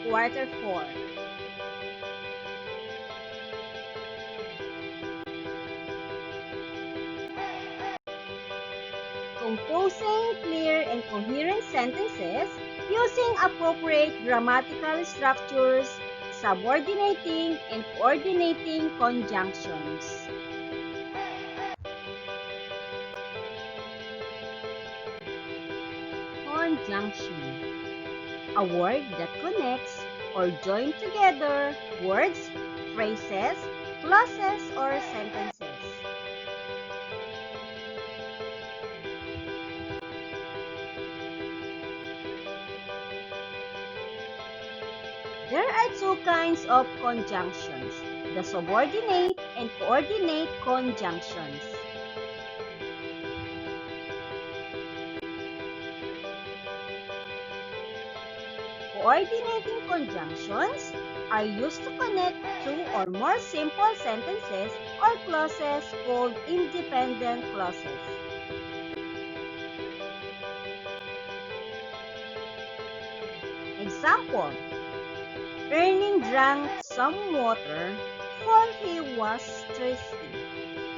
quarter 4. Composing clear and coherent sentences using appropriate grammatical structures, subordinating and coordinating conjunctions. Conjunction. A word that connects or joins together words, phrases, clauses, or sentences. There are two kinds of conjunctions, the subordinate and coordinate conjunctions. Coordinating conjunctions are used to connect two or more simple sentences or clauses called independent clauses. Example: Ernie drank some water for he was thirsty.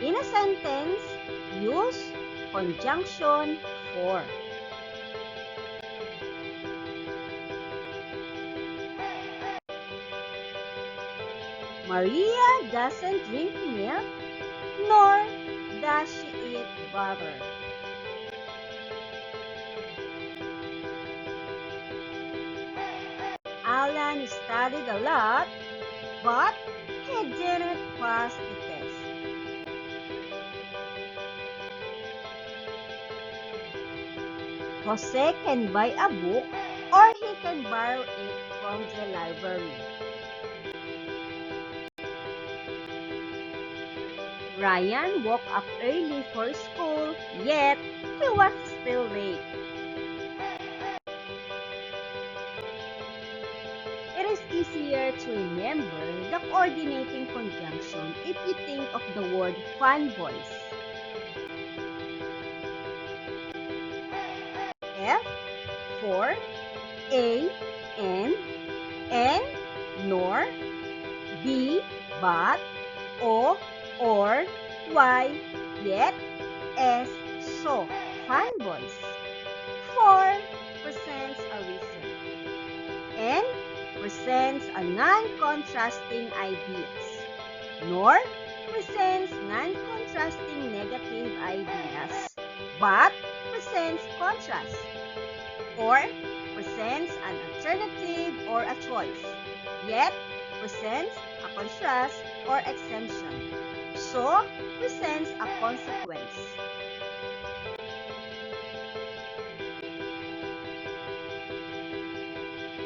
In a sentence, use conjunction for. Maria doesn't drink milk, nor does she eat butter. Alan studied a lot, but he didn't pass the test. Jose can buy a book or he can borrow it from the library. Ryan woke up early for school, yet he was still late. It is easier to remember the coordinating conjunction if you think of the word fanboys. F for A and N nor, B but, O or, Y yet, S so. Fanboys. 4 presents a reason. N presents a non-contrasting ideas. Nor presents non-contrasting negative ideas, but presents contrast. Or presents an alternative or a choice. Yet presents a contrast or exemption. So presents a consequence.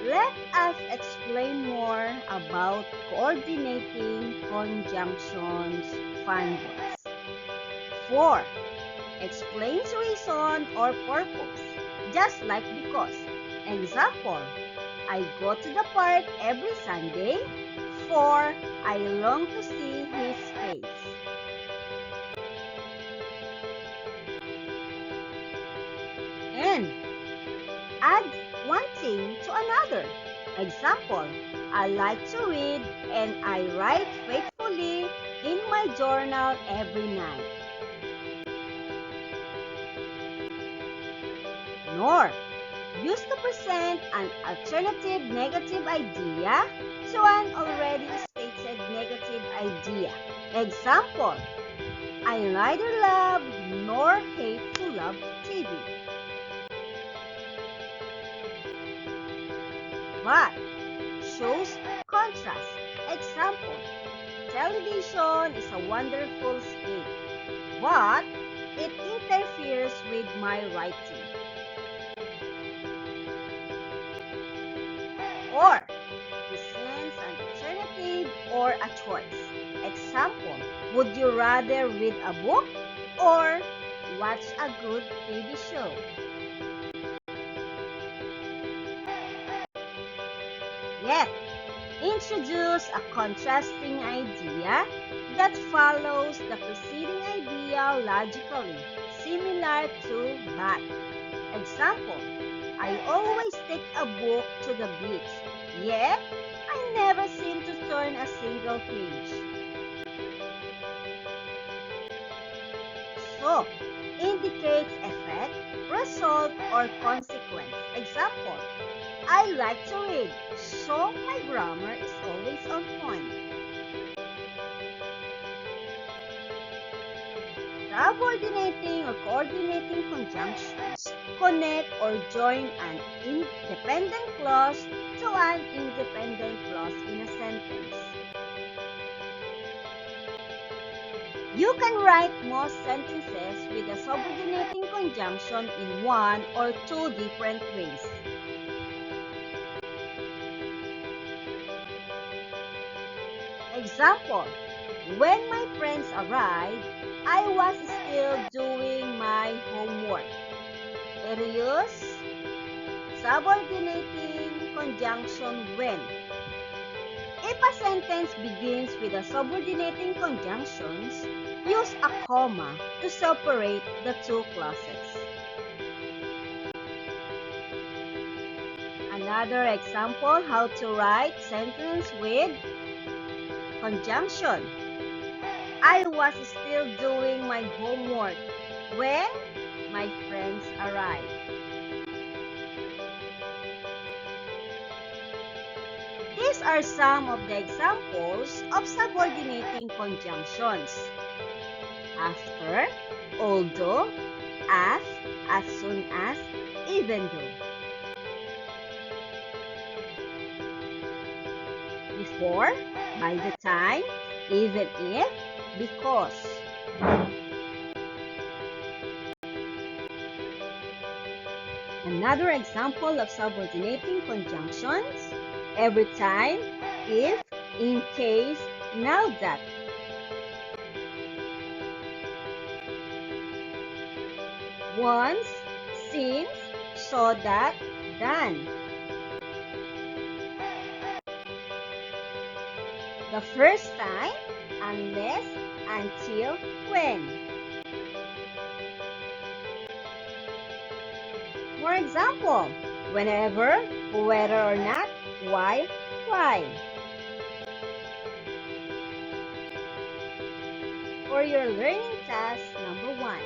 Let us explain more about coordinating conjunctions fanboys. 4. Explains reason or purpose, just like because. Example: I go to the park every Sunday, for I long to see his face. And add one thing to another. Example: I like to read and I write faithfully in my journal every night. Nor used to present an alternative negative idea to an already stated negative idea. Example: I neither love nor hate to love TV. But shows contrast. Example: television is a wonderful escape, but it interferes with my writing. Or presents an alternative or a choice. Example: would you rather read a book or watch a good TV show? Yet, introduce a contrasting idea that follows the preceding idea logically, similar to that. Example: I always take a book to the beach, yet I never seem to turn a single page. So, indicates effect, result, or consequence. Example, I like to read, so my grammar is always on point. Subordinating or coordinating conjunctions connect or join an independent clause to an independent clause in a sentence. You can write most sentences with a subordinating conjunction in one or two different ways. Example, when my friends arrived, I was still doing my homework. It is subordinating conjunction when. If a sentence begins with a subordinating conjunctions, use a comma to separate the two clauses. Another example how to write sentence with conjunction. I was still doing my homework when my friends arrived. These are some of the examples of subordinating conjunctions. After, although, as soon as, even though. Before, by the time, even if, because. Another example of subordinating conjunctions, every time, if, in case, now that. Once, since, so that, done. The first time, unless, until, when. For example, whenever, whether or not, why, why. For your learning task number 1,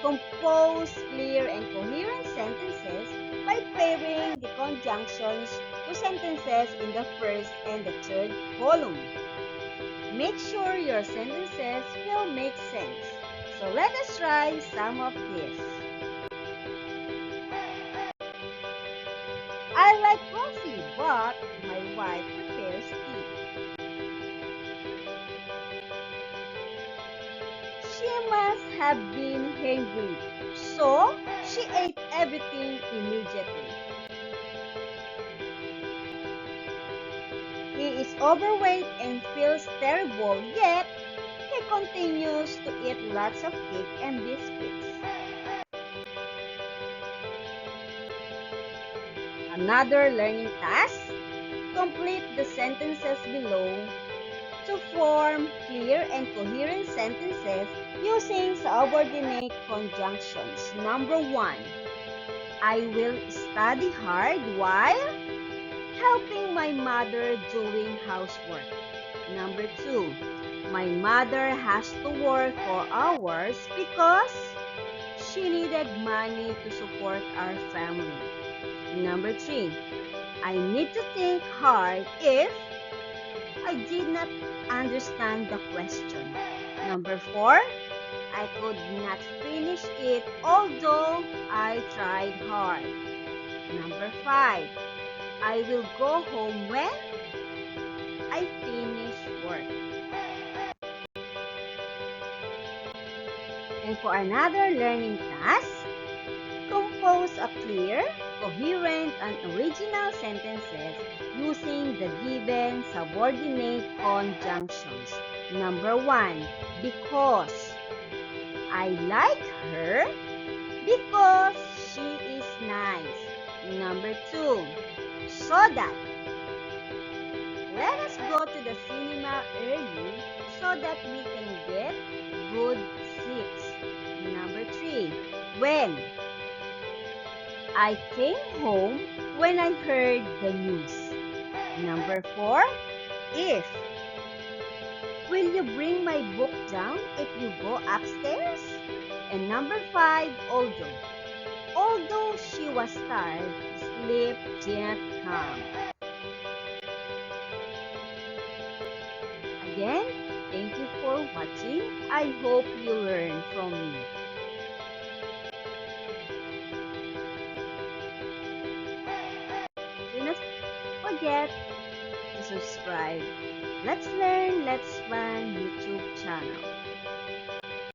compose clear and coherent sentences by pairing the conjunctions to sentences in the first and the third column. Make sure your sentences will make sense. So let us try some of these. I like coffee, but my wife prepares tea. She must have been hungry, so she ate everything immediately. He is overweight and feels terrible, yet he continues to eat lots of cake and biscuits. Another learning task, complete the sentences below to form clear and coherent sentences using subordinate conjunctions. Number 1, I will study hard while helping my mother doing housework. Number 2, my mother has to work for hours because she needed money to support our family. Number 3, I need to think hard if I did not understand the question. Number 4, I could not finish it although I tried hard. Number 5, I will go home when I finish work. And for another learning task, compose a clear, coherent, and original sentences using the given subordinate conjunctions. Number 1, because. I like her because she is nice. Number 2, so that. Let us go to the cinema early so that we can get good seats. Number 3, when. I came home when I heard the news. Number 4, if. Will you bring my book down if you go upstairs? And number 5, although. Although she was tired, sleep didn't come. Again, thank you for watching. I hope you learned from me. Do not forget to subscribe. Let's Learn, Let's Run YouTube channel.